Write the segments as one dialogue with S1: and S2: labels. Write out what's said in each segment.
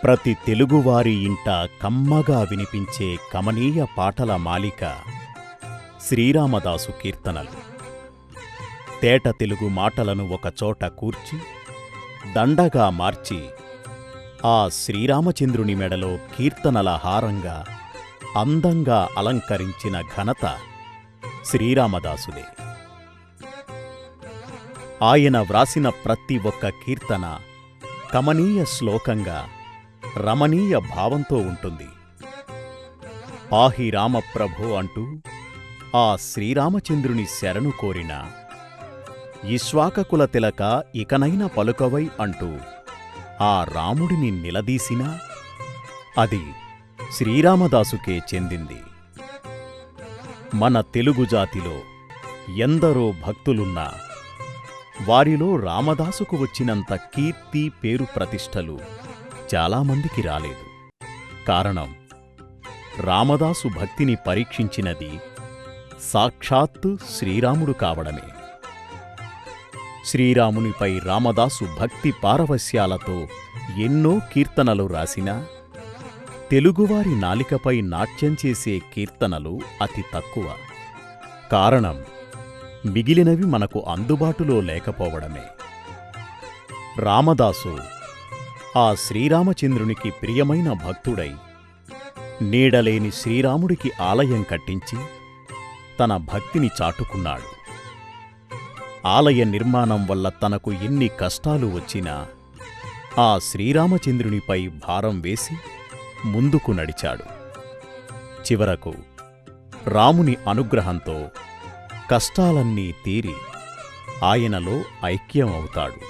S1: ప్రతి తెలుగువారి ఇంట కమ్మగా వినిపించే కమనీయ పాటల మాలిక శ్రీరామదాసు కీర్తనలు. తేట తెలుగు మాటలను ఒకచోట కూర్చి దండగా మార్చి ఆ శ్రీరామచంద్రుని మెడలో కీర్తనల హారంగా అందంగా అలంకరించిన ఘనత శ్రీరామదాసుదే. ఆయన వ్రాసిన ప్రతి ఒక్క కీర్తన కమనీయ శ్లోకంగా రమణీయ భావంతో ఉంటుంది. పాహి రామప్రభో అంటూ ఆ శ్రీరామచంద్రుని శరణు కోరిన, ఇక్ష్వాకుకుల తిలక ఇకనైన పలుకవై అంటూ ఆ రాముడిని నిలదీసినా అది శ్రీరామదాసుకే చెందింది. మన తెలుగు జాతిలో ఎందరో భక్తులున్నా వారిలో రామదాసుకు వచ్చినంత కీర్తి, పేరు, ప్రతిష్టలు చాలామందికి రాలేదు. కారణం, రామదాసు భక్తిని పరీక్షించినది సాక్షాత్తు శ్రీరాముడు కావడమే. శ్రీరామునిపై రామదాసు భక్తి పారవస్యాలతో ఎన్నో కీర్తనలు రాసినా తెలుగువారి నాలికపై నాట్యం చేసే కీర్తనలు అతి తక్కువ. కారణం, మిగిలినవి మనకు అందుబాటులో లేకపోవడమే. రామదాసు ఆ శ్రీరామచంద్రునికి ప్రియమైన భక్తుడై నీడలేని శ్రీరాముడికి ఆలయం కట్టించి తన భక్తిని చాటుకున్నాడు. ఆలయ నిర్మాణం వల్ల తనకు ఎన్ని కష్టాలు వచ్చినా ఆ శ్రీరామచంద్రునిపై భారం వేసి ముందుకు నడిచాడు. చివరకు రాముని అనుగ్రహంతో కష్టాలన్నీ తీరి ఆయనలో ఐక్యమవుతాడు.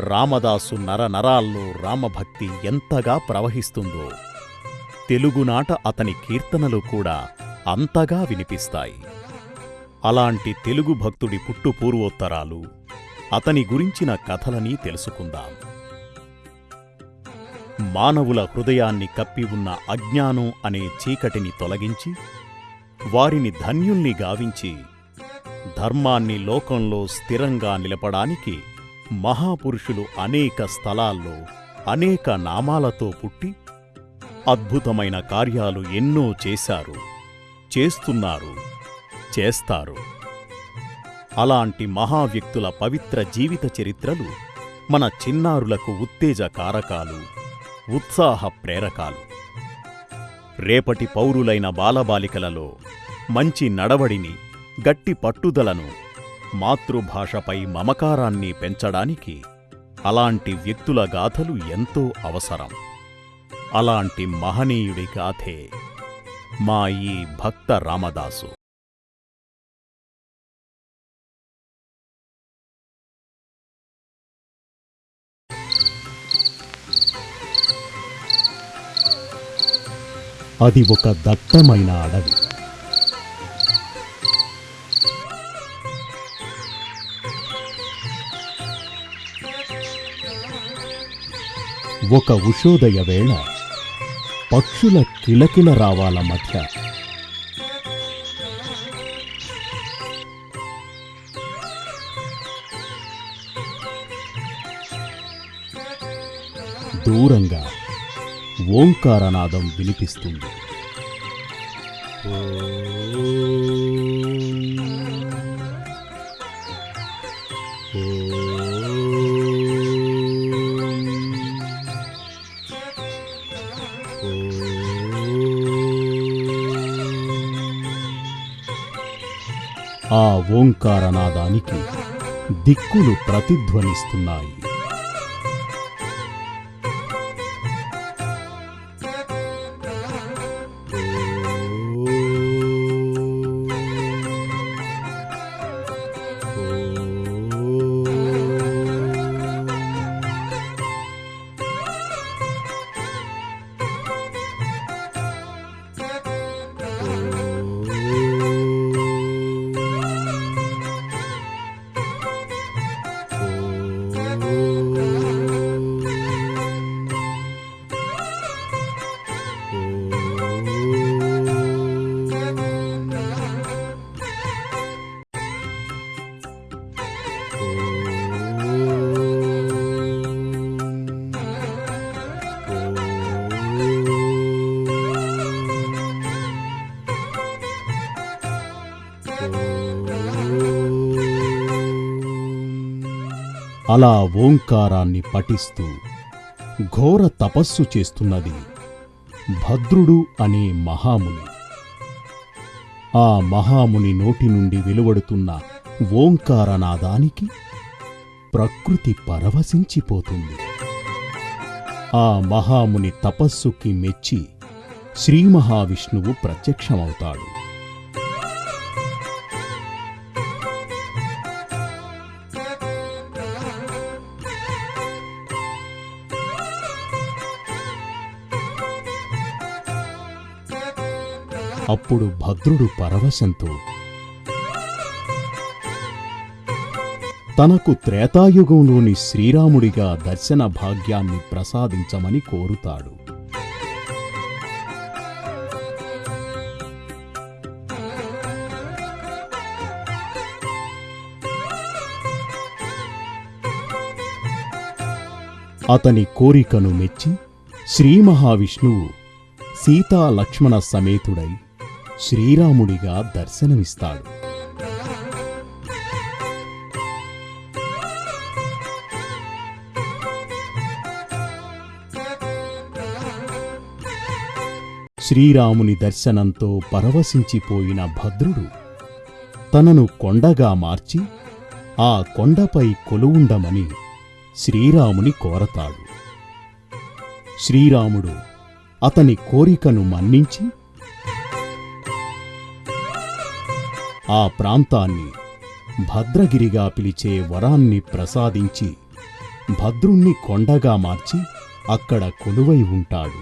S1: రామదాసు నరనరాల్లో రామభక్తి ఎంతగా ప్రవహిస్తుందో తెలుగునాట అతని కీర్తనలు కూడా అంతగా వినిపిస్తాయి. అలాంటి తెలుగు భక్తుడి పుట్టుపూర్వోత్తరాలు, అతని గురించిన కథలని తెలుసుకుందాం. మానవుల హృదయాన్ని కప్పి ఉన్న అజ్ఞానం అనే చీకటిని తొలగించి వారిని ధన్యుల్ని గావించి ధర్మాన్ని లోకంలో స్థిరంగా నిలపడానికి మహాపురుషులు అనేక స్థలాల్లో అనేక నామాలతో పుట్టి అద్భుతమైన కార్యాలు ఎన్నో చేశారు, చేస్తున్నారు, చేస్తారు. అలాంటి మహావ్యక్తుల పవిత్ర జీవిత చరిత్రలు మన చిన్నారులకు ఉత్తేజ కారకాలు, ఉత్సాహ ప్రేరకాలు. రేపటి పౌరులైన బాలబాలికలలో మంచి నడవడిని, గట్టి పట్టుదలను, మాతృభాషపై మమకారాన్ని పెంచడానికి అలాంటి వ్యక్తుల గాథలు ఎంతో అవసరం. అలాంటి మహనీయుడి గాథే మా ఈ భక్త రామదాసు. అది ఒక దట్టమైన అడవి. ఒక ఉషోదయ వేళ పక్షుల కిలకిల రావాల మధ్య దూరంగా ఓంకారనాదం వినిపిస్తుంది. ఆ ఓంకారనాదానికి దిక్కులు ప్రతిధ్వనిస్తున్నాయి. అలా ఓంకారాన్ని పఠిస్తూ ఘోర తపస్సు చేస్తున్నది భద్రుడు అనే మహాముని. ఆ మహాముని నోటి నుండి వెలువడుతున్న ఓంకారనాదానికి ప్రకృతి పరవశించిపోతుంది. ఆ మహాముని తపస్సుకి మెచ్చి శ్రీ మహావిష్ణువు ప్రత్యక్షమవుతాడు. అప్పుడు భద్రుడు పరవశంతో తనకు త్రేతాయుగంలోని శ్రీరాముడిగా దర్శన భాగ్యాన్ని ప్రసాదించమని కోరుతాడు. అతని కోరికను మెచ్చి శ్రీ మహావిష్ణువు సీతా లక్ష్మణ సమేతుడై శ్రీరాముడిగా దర్శనమిస్తాడు. శ్రీరాముని దర్శనంతో పరవశించిపోయిన భద్రుడు తనను కొండగా మార్చి ఆ కొండపై కొలువుండమని శ్రీరాముని కోరతాడు. శ్రీరాముడు అతని కోరికను మన్నించి ఆ ప్రాంతాన్ని భద్రగిరిగా పిలిచే వరాన్ని ప్రసాదించి భద్రుణ్ణి కొండగా మార్చి అక్కడ కొలువై ఉంటాడు.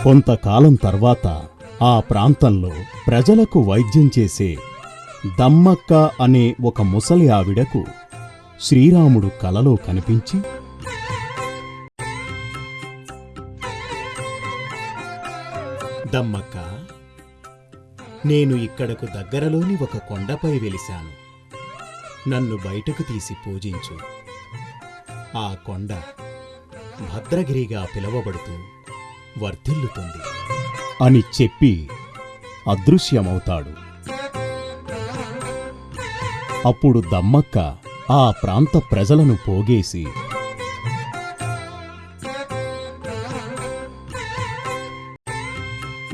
S1: కొంతకాలం తర్వాత ఆ ప్రాంతంలో ప్రజలకు వైద్యం చేసే దమ్మక్క అనే ఒక ముసలి ఆవిడకు శ్రీరాముడు కలలో కనిపించి,
S2: దమ్మక్క, నేను ఇక్కడకు దగ్గరలోని ఒక కొండపై వెలిశాను. నన్ను బయటకు తీసి పూజించు. ఆ కొండ భద్రగిరిగా పిలువబడుతూ వర్ధిల్లుతుంది
S1: అని చెప్పి అదృశ్యమవుతాడు. అప్పుడు దమ్మక్క ఆ ప్రాంత ప్రజలను పోగేసి,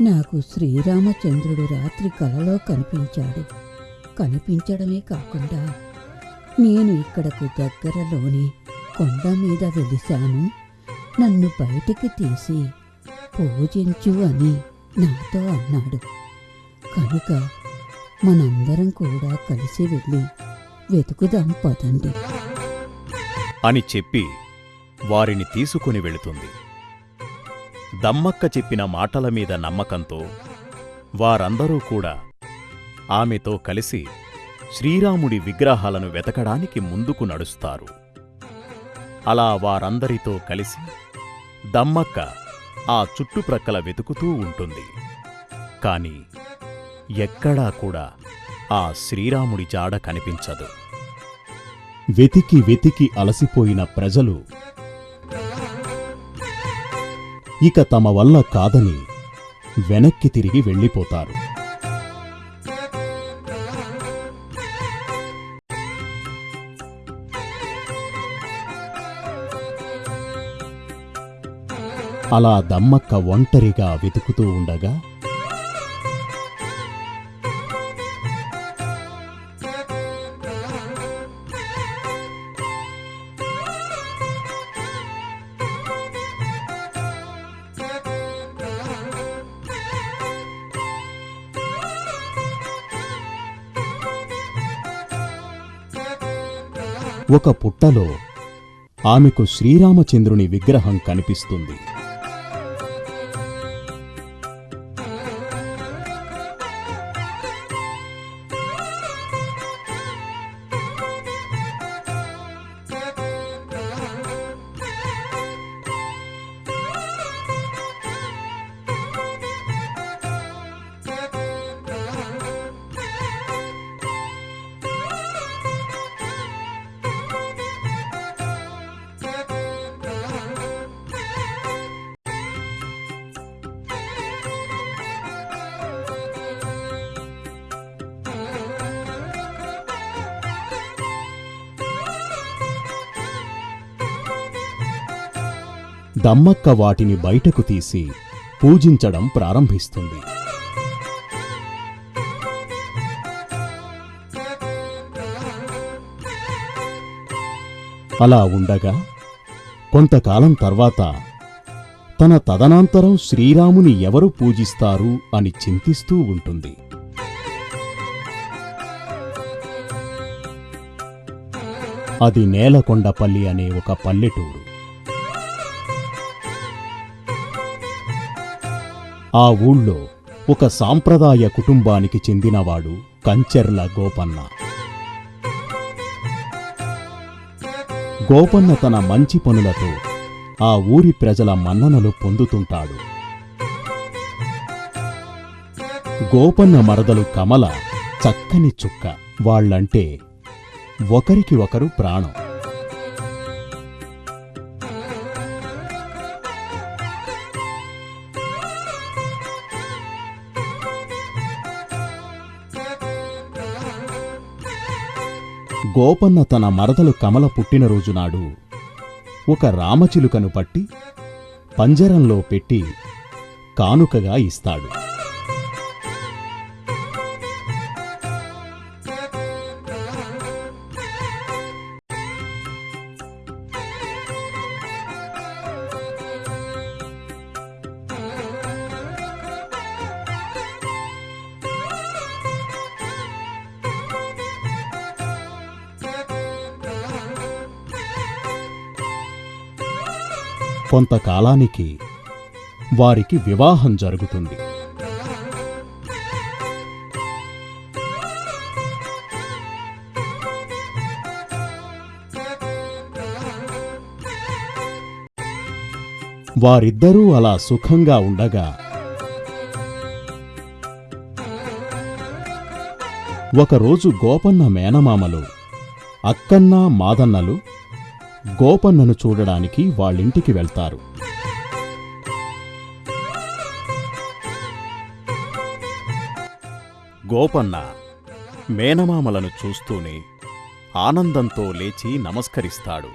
S3: నాకు శ్రీరామచంద్రుడు రాత్రి కలలో కనిపించాడు. కనిపించడమే కాకుండా నేను ఇక్కడకు దగ్గరలోని కొండ మీద వెలిశాను. నన్ను బయటికి తీసి పూజించు అని నాతో అన్నాడు. కనుక మనందరం కూడా కలిసి వెళ్ళి వెతుకుదాం పదండి
S1: అని చెప్పి వారిని తీసుకుని వెళుతుంది. దమ్మక్క చెప్పిన మాటల మీద నమ్మకంతో వారందరూ కూడా ఆమెతో కలిసి శ్రీరాముడి విగ్రహాలను వెతకడానికి ముందుకు నడుస్తారు. అలా వారందరితో కలిసి దమ్మక్క ఆ చుట్టుప్రక్కల వెతుకుతూ ఉంటుంది. కాని ఎక్కడా కూడా ఆ శ్రీరాముడి జాడ కనిపించదు. వెతికి వెతికి అలసిపోయిన ప్రజలు ఇక తమ వల్ల కాదని వెనక్కి తిరిగి వెళ్ళిపోతారు. అలా దమ్మక్క ఒంటరిగా వెతుకుతూ ఉండగా ఒక పుట్టలో ఆమెకు శ్రీరామచంద్రుని విగ్రహం కనిపిస్తుంది. దమ్మక్క వాటిని బయటకు తీసి పూజించడం ప్రారంభిస్తుంది. అలా ఉండగా కొంతకాలం తర్వాత తన తదనంతరం శ్రీరాముని ఎవరు పూజిస్తారు అని చింతిస్తూ ఉంటుంది. అది నేలకొండపల్లి అనే ఒక పల్లెటూరు. ఆ ఊళ్ళో ఒక సాంప్రదాయ కుటుంబానికి చెందినవాడు కంచెర్ల గోపన్న. గోపన్న తన మంచి పనులతో ఆ ఊరి ప్రజల మన్ననలు పొందుతుంటాడు. గోపన్న మరదలు కమల చక్కని చుక్క. వాళ్ళంటే ఒకరికి ఒకరు ప్రాణం. గోపన్న తన మరదలు కమల పుట్టినరోజునాడు ఒక రామచిలుకను పట్టి పంజరంలో పెట్టి కానుకగా ఇస్తాడు. కొంతకాలానికి వారికి వివాహం జరుగుతుంది. వారిద్దరూ అలా సుఖంగా ఉండగా ఒకరోజు గోపన్న మేనమామలు అక్కన్న మాదన్నలు గోపన్నను చూడడానికి వాళ్ళింటికి వెళ్తారు. గోపన్న మేనమామలను చూస్తూనే ఆనందంతో లేచి నమస్కరిస్తాడు.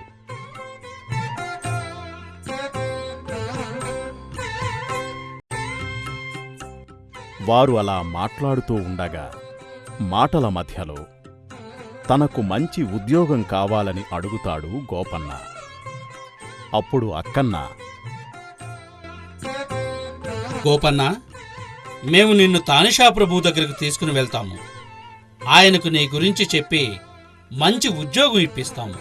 S1: వారు అలా మాట్లాడుతూ ఉండగా మాటల మధ్యలో తనకు మంచి ఉద్యోగం కావాలని అడుగుతాడు గోపన్న. అప్పుడు అక్కన్న,
S4: గోపన్న, మేము నిన్ను తానిషా ప్రభు దగ్గరకు తీసుకుని వెళ్తాము. ఆయనకు నీ గురించి చెప్పి మంచి ఉద్యోగం ఇప్పిస్తాము.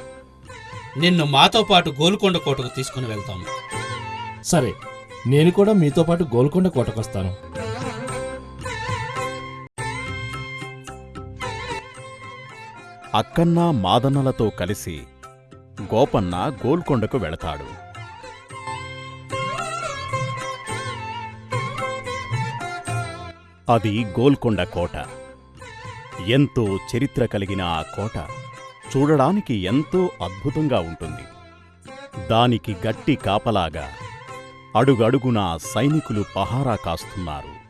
S4: నిన్ను మాతో పాటు గోల్కొండ కోటకు తీసుకుని వెళ్తాము.
S5: సరే, నేను కూడా మీతో పాటు గోల్కొండ కోటకొస్తాను.
S1: అక్కన్న మాదన్నలతో కలిసి గోపన్న గోల్కొండకు వెళతాడు. అది గోల్కొండ కోట. ఎంతో చరిత్ర కలిగిన ఆ కోట చూడడానికి ఎంతో అద్భుతంగా ఉంటుంది. దానికి గట్టి కాపలాగా అడుగడుగునా సైనికులు పహారా కాస్తున్నారు.